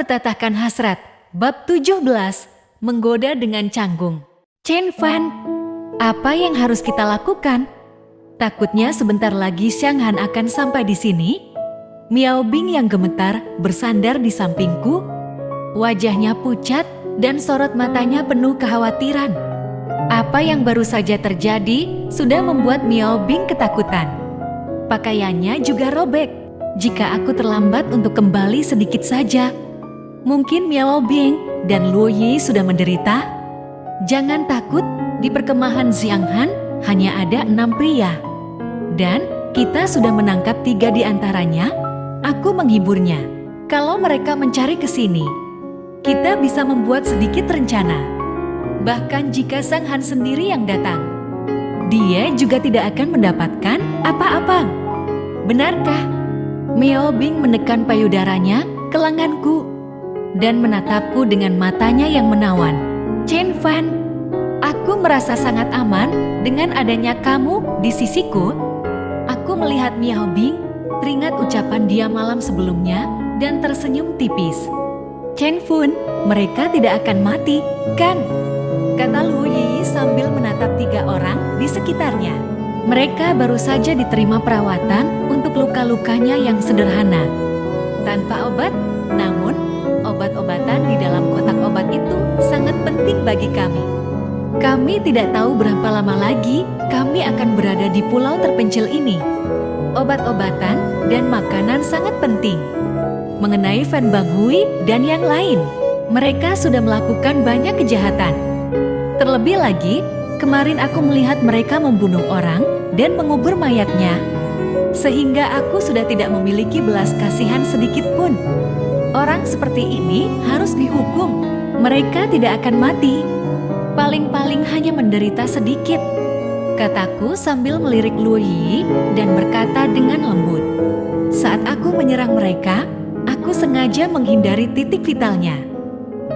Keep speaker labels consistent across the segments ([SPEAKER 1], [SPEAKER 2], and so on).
[SPEAKER 1] Bertatahkan hasrat, bab 17, menggoda dengan canggung. Chen Fan, apa yang harus kita lakukan? Takutnya sebentar lagi Xiang Han akan sampai di sini. Miao Bing yang gemetar bersandar di sampingku. Wajahnya pucat dan sorot matanya penuh kekhawatiran. Apa yang baru saja terjadi sudah membuat Miao Bing ketakutan. Pakaiannya juga robek. Jika aku terlambat untuk kembali sedikit saja, mungkin Miao Bing dan Luo Yi sudah menderita. Jangan takut, di perkemahan Xiang Han hanya ada 6 pria. Dan kita sudah menangkap 3 di antaranya. Aku menghiburnya. Kalau mereka mencari ke sini, kita bisa membuat sedikit rencana. Bahkan jika Sang Han sendiri yang datang, dia juga tidak akan mendapatkan apa-apa. Benarkah? Miao Bing menekan payudaranya ke lenganku dan menatapku dengan matanya yang menawan. Chen Fan, aku merasa sangat aman dengan adanya kamu di sisiku. Aku melihat Miao Bing, teringat ucapan dia malam sebelumnya dan tersenyum tipis. Chen Fun, mereka tidak akan mati, kan? Kata Luo Yi sambil menatap 3 orang di sekitarnya. Mereka baru saja diterima perawatan untuk luka-lukanya yang sederhana. Tanpa obat, namun obat-obatan di dalam kotak obat itu sangat penting bagi kami. Kami tidak tahu berapa lama lagi kami akan berada di pulau terpencil ini. Obat-obatan dan makanan sangat penting. Mengenai Fan Bang Hui dan yang lain, mereka sudah melakukan banyak kejahatan. Terlebih lagi, kemarin aku melihat mereka membunuh orang dan mengubur mayatnya, sehingga aku sudah tidak memiliki belas kasihan sedikit pun. Orang seperti ini harus dihukum. Mereka tidak akan mati. Paling-paling hanya menderita sedikit, kataku sambil melirik Luo Yi dan berkata dengan lembut. Saat aku menyerang mereka, aku sengaja menghindari titik vitalnya.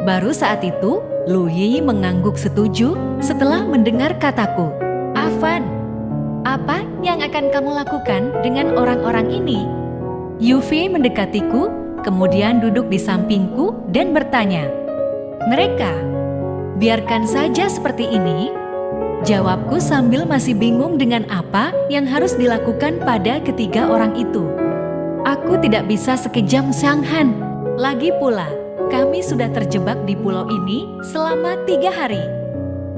[SPEAKER 1] Baru saat itu, Luo Yi mengangguk setuju setelah mendengar kataku. Afan, apa yang akan kamu lakukan dengan orang-orang ini? Yufi mendekatiku, kemudian duduk di sampingku dan bertanya. Mereka, biarkan saja seperti ini. Jawabku sambil masih bingung dengan apa yang harus dilakukan pada ketiga orang itu. Aku tidak bisa sekejam Xiang Han. Lagi pula, kami sudah terjebak di pulau ini selama 3 hari.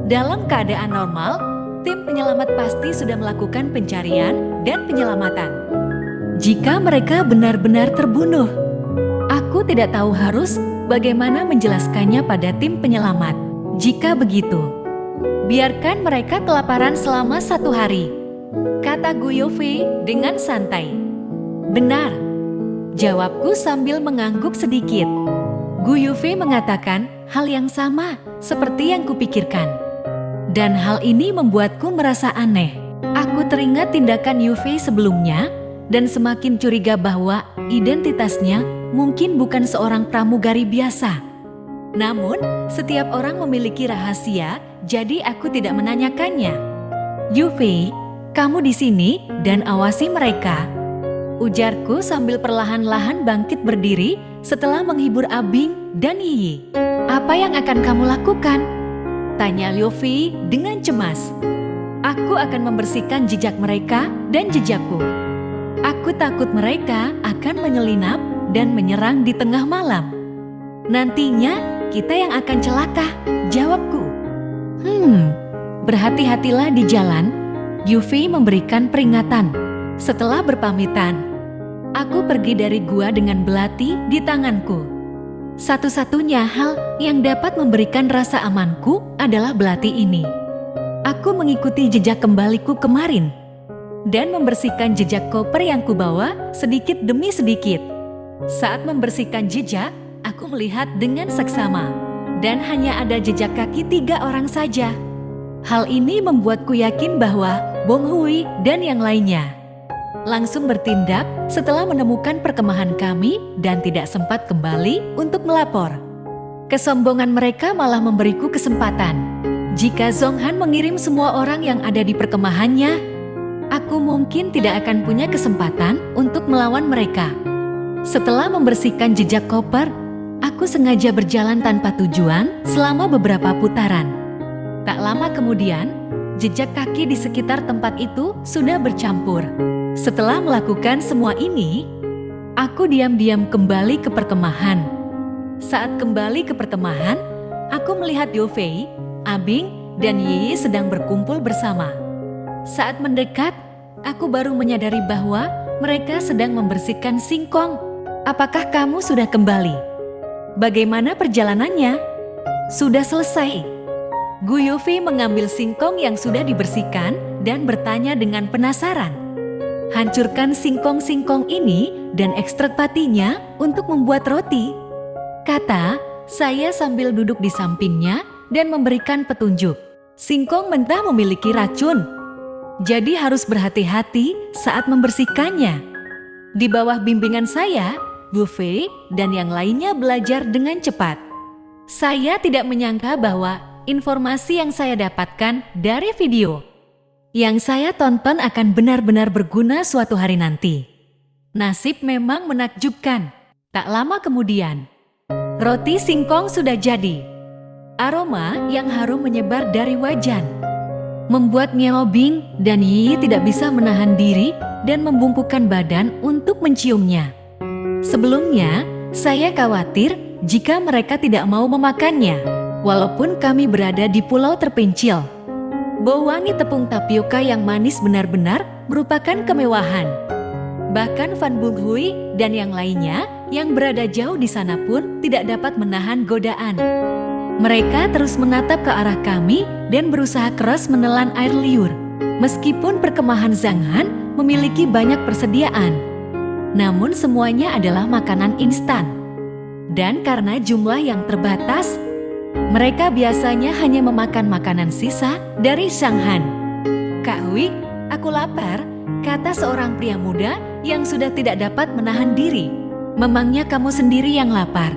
[SPEAKER 1] Dalam keadaan normal, tim penyelamat pasti sudah melakukan pencarian dan penyelamatan. Jika mereka benar-benar terbunuh, aku tidak tahu harus bagaimana menjelaskannya pada tim penyelamat. Jika begitu, biarkan mereka kelaparan selama 1 hari, kata Gu Yofei dengan santai. Benar, jawabku sambil mengangguk sedikit. Gu Yufei mengatakan hal yang sama seperti yang kupikirkan. Dan hal ini membuatku merasa aneh. Aku teringat tindakan Yufei sebelumnya dan semakin curiga bahwa identitasnya mungkin bukan seorang pramugari biasa. Namun, setiap orang memiliki rahasia, jadi aku tidak menanyakannya. Yufei, kamu di sini dan awasi mereka, ujarku sambil perlahan-lahan bangkit berdiri setelah menghibur Abing dan Yi. Apa yang akan kamu lakukan? Tanya Liu Fei dengan cemas. Aku akan membersihkan jejak mereka dan jejakku. Aku takut mereka akan menyelinap dan menyerang di tengah malam. Nantinya kita yang akan celaka, jawabku. Berhati-hatilah di jalan, Yu Fei memberikan peringatan. Setelah berpamitan, aku pergi dari gua dengan belati di tanganku. Satu-satunya hal yang dapat memberikan rasa amanku adalah belati ini. Aku mengikuti jejak kembaliku kemarin dan membersihkan jejak koper yang kubawa sedikit demi sedikit. Saat membersihkan jejak, aku melihat dengan seksama dan hanya ada jejak kaki 3 orang saja. Hal ini membuatku yakin bahwa Bong Hui dan yang lainnya langsung bertindak setelah menemukan perkemahan kami dan tidak sempat kembali untuk melapor. Kesombongan mereka malah memberiku kesempatan. Jika Zhong Han mengirim semua orang yang ada di perkemahannya, aku mungkin tidak akan punya kesempatan untuk melawan mereka. Setelah membersihkan jejak koper, aku sengaja berjalan tanpa tujuan selama beberapa putaran. Tak lama kemudian, jejak kaki di sekitar tempat itu sudah bercampur. Setelah melakukan semua ini, aku diam-diam kembali ke perkemahan. Saat kembali ke perkemahan, aku melihat Yofei, Abing, dan Yi sedang berkumpul bersama. Saat mendekat, aku baru menyadari bahwa mereka sedang membersihkan singkong. Apakah kamu sudah kembali? Bagaimana perjalanannya? Sudah selesai. Gu Yofei mengambil singkong yang sudah dibersihkan dan bertanya dengan penasaran. Hancurkan singkong-singkong ini dan ekstrak patinya untuk membuat roti, kata saya sambil duduk di sampingnya dan memberikan petunjuk. Singkong mentah memiliki racun, jadi harus berhati-hati saat membersihkannya. Di bawah bimbingan saya, Gu Fei dan yang lainnya belajar dengan cepat. Saya tidak menyangka bahwa informasi yang saya dapatkan dari video yang saya tonton akan benar-benar berguna suatu hari nanti. Nasib memang menakjubkan. Tak lama kemudian, roti singkong sudah jadi. Aroma yang harum menyebar dari wajan, membuat Miao Bing dan Yi tidak bisa menahan diri dan membungkukkan badan untuk menciumnya. Sebelumnya, saya khawatir jika mereka tidak mau memakannya, walaupun kami berada di pulau terpencil. Bau wangi tepung tapioka yang manis benar-benar merupakan kemewahan. Bahkan Fan Bunghui dan yang lainnya yang berada jauh di sana pun tidak dapat menahan godaan. Mereka terus menatap ke arah kami dan berusaha keras menelan air liur. Meskipun perkemahan Zhanghan memiliki banyak persediaan, namun semuanya adalah makanan instan. Dan karena jumlah yang terbatas, mereka biasanya hanya memakan makanan sisa dari Zhanghan. Kak Hui, aku lapar, kata seorang pria muda yang sudah tidak dapat menahan diri. Memangnya kamu sendiri yang lapar?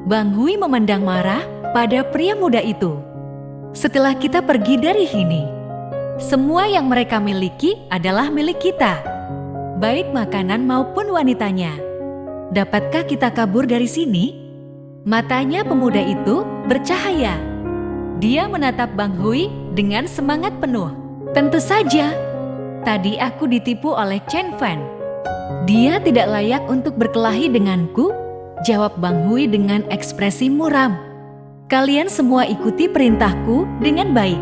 [SPEAKER 1] Bang Hui memandang marah pada pria muda itu. Setelah kita pergi dari sini, semua yang mereka miliki adalah milik kita, baik makanan maupun wanitanya. Dapatkah kita kabur dari sini? Matanya pemuda itu bercahaya. Dia menatap Bang Hui dengan semangat penuh. Tentu saja. Tadi aku ditipu oleh Chen Fan. Dia tidak layak untuk berkelahi denganku, jawab Bang Hui dengan ekspresi muram. Kalian semua ikuti perintahku dengan baik.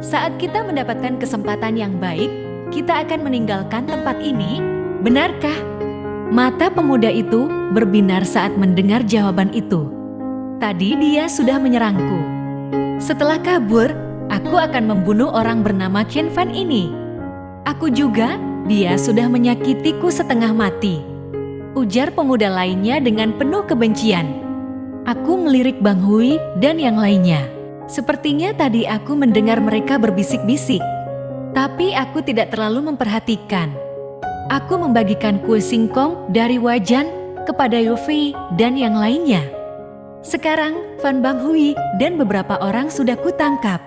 [SPEAKER 1] Saat kita mendapatkan kesempatan yang baik, kita akan meninggalkan tempat ini. Benarkah? Mata pemuda itu berbinar saat mendengar jawaban itu. Tadi dia sudah menyerangku. Setelah kabur, aku akan membunuh orang bernama Chen Fan ini. Aku juga, dia sudah menyakitiku setengah mati, ujar pemuda lainnya dengan penuh kebencian. Aku melirik Bang Hui dan yang lainnya. Sepertinya tadi aku mendengar mereka berbisik-bisik, tapi aku tidak terlalu memperhatikan. Aku membagikan kue singkong dari wajan kepada Yofei dan yang lainnya. Sekarang, Fan Bang Hui dan beberapa orang sudah kutangkap.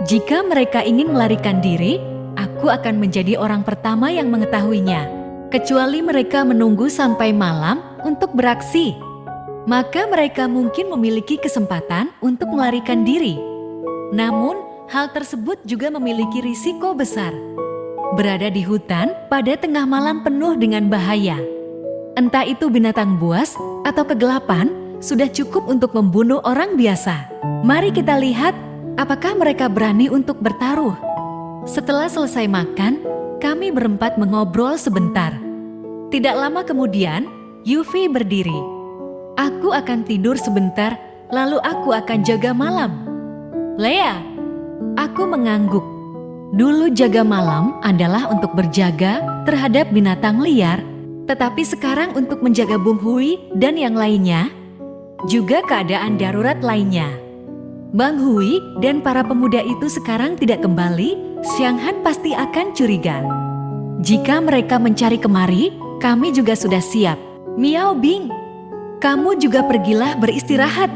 [SPEAKER 1] Jika mereka ingin melarikan diri, aku akan menjadi orang pertama yang mengetahuinya. Kecuali mereka menunggu sampai malam untuk beraksi, maka mereka mungkin memiliki kesempatan untuk melarikan diri. Namun, hal tersebut juga memiliki risiko besar. Berada di hutan pada tengah malam penuh dengan bahaya. Entah itu binatang buas atau kegelapan, sudah cukup untuk membunuh orang biasa. Mari kita lihat apakah mereka berani untuk bertaruh. Setelah selesai makan, kami berempat mengobrol sebentar. Tidak lama kemudian, Yufi berdiri. Aku akan tidur sebentar, lalu aku akan jaga malam. Lea, aku mengangguk. Dulu jaga malam adalah untuk berjaga terhadap binatang liar, tetapi sekarang untuk menjaga Bung Hui dan yang lainnya, juga keadaan darurat lainnya. Bang Hui dan para pemuda itu sekarang tidak kembali, Zhanghan pasti akan curiga. Jika mereka mencari kemari, kami juga sudah siap. Miao Bing, kamu juga pergilah beristirahat.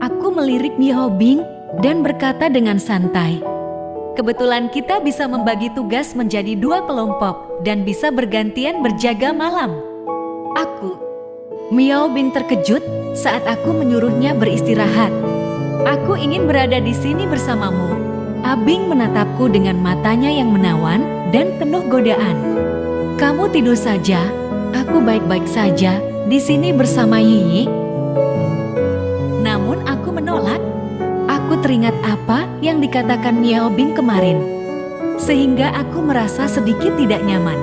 [SPEAKER 1] Aku melirik Miao Bing dan berkata dengan santai, kebetulan kita bisa membagi tugas menjadi 2 kelompok dan bisa bergantian berjaga malam. Miao Bing terkejut saat aku menyuruhnya beristirahat. Aku ingin berada di sini bersamamu. Abing menatapku dengan matanya yang menawan dan penuh godaan. Kamu tidur saja, aku baik-baik saja di sini bersama Yi. Namun aku menolak. Aku teringat apa yang dikatakan Miao Bing kemarin, sehingga aku merasa sedikit tidak nyaman.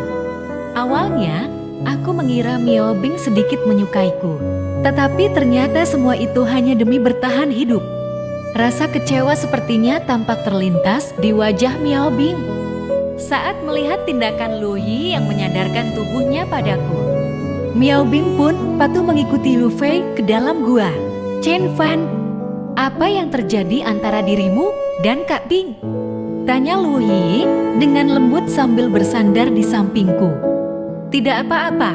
[SPEAKER 1] Awalnya, aku mengira Miao Bing sedikit menyukaiku, tetapi ternyata semua itu hanya demi bertahan hidup. Rasa kecewa sepertinya tampak terlintas di wajah Miao Bing saat melihat tindakan Lu Yi yang menyadarkan tubuhnya padaku. Miao Bing pun patuh mengikuti Lu Fei ke dalam gua. Chen Fan, apa yang terjadi antara dirimu dan Kak Bing? Tanya Lu Yi dengan lembut sambil bersandar di sampingku. Tidak apa-apa.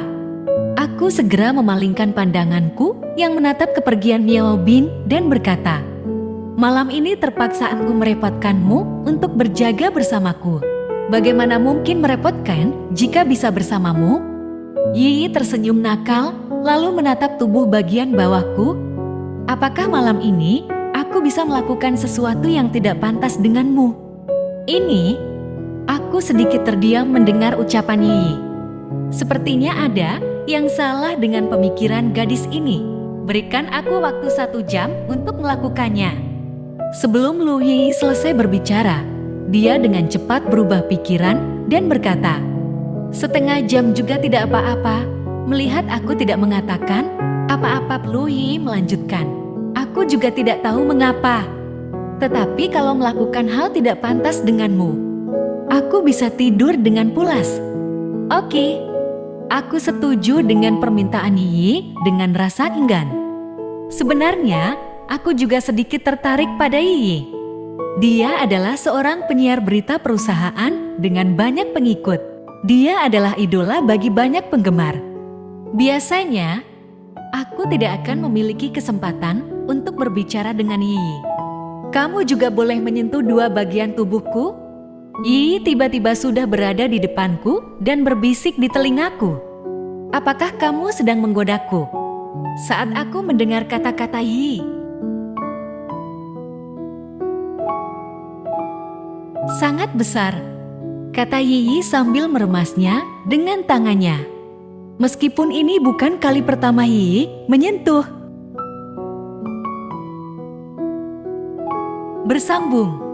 [SPEAKER 1] Aku segera memalingkan pandanganku yang menatap kepergian Miao Bing dan berkata, malam ini terpaksa aku merepotkanmu untuk berjaga bersamaku. Bagaimana mungkin merepotkan jika bisa bersamamu? Yi tersenyum nakal lalu menatap tubuh bagian bawahku. Apakah malam ini aku bisa melakukan sesuatu yang tidak pantas denganmu? Ini, aku sedikit terdiam mendengar ucapan Yi. Sepertinya ada yang salah dengan pemikiran gadis ini. Berikan aku waktu 1 jam untuk melakukannya. Sebelum Lu Yi selesai berbicara, dia dengan cepat berubah pikiran dan berkata, setengah jam juga tidak apa-apa. Melihat aku tidak mengatakan apa-apa, Lu Yi melanjutkan. Aku juga tidak tahu mengapa. Tetapi kalau melakukan hal tidak pantas denganmu, aku bisa tidur dengan pulas. Oke, aku setuju dengan permintaan Yi dengan rasa enggan. Sebenarnya, aku juga sedikit tertarik pada Yi. Dia adalah seorang penyiar berita perusahaan dengan banyak pengikut. Dia adalah idola bagi banyak penggemar. Biasanya, aku tidak akan memiliki kesempatan untuk berbicara dengan Yi. Kamu juga boleh menyentuh 2 bagian tubuhku? Yi tiba-tiba sudah berada di depanku dan berbisik di telingaku. Apakah kamu sedang menggodaku? Saat aku mendengar kata-kata Yi, sangat besar, kata Yi sambil meremasnya dengan tangannya. Meskipun ini bukan kali pertama Yi menyentuh. Bersambung.